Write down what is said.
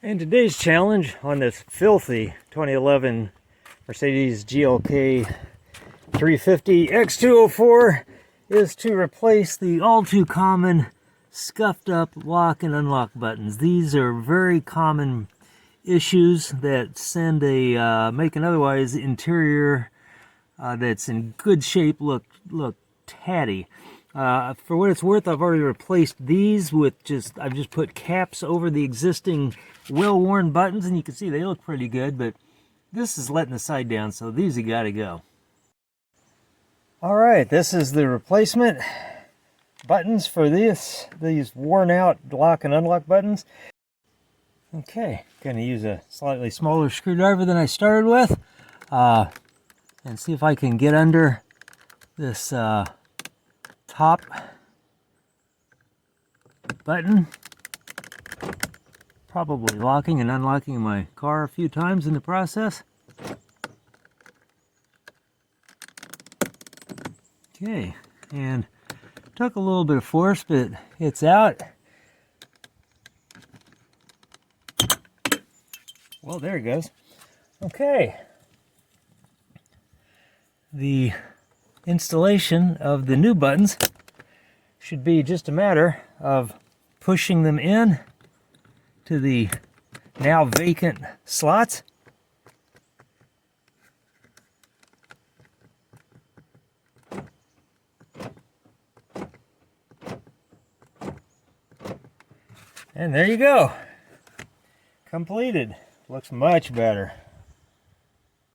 And today's challenge on this filthy 2011 Mercedes GLK 350 X204 is to replace the all too common scuffed up lock and unlock buttons. These are very common issues that send a make an otherwise interior that's in good shape look tatty. For what it's worth, I've already replaced these with I've just put caps over the existing well-worn buttons, and you can see they look pretty good, but this is letting the side down, so these have got to go. All right, this is the replacement buttons for these worn out lock and unlock buttons. Okay, going to use a slightly smaller screwdriver than I started with, and see if I can get under this top button. Probably locking and unlocking my car a few times in the process. Okay, and took a little bit of force, but it's out. Well, there it goes. Okay. The installation of the new buttons should be just a matter of pushing them in to the now vacant slots. And there you go. Completed. Looks much better.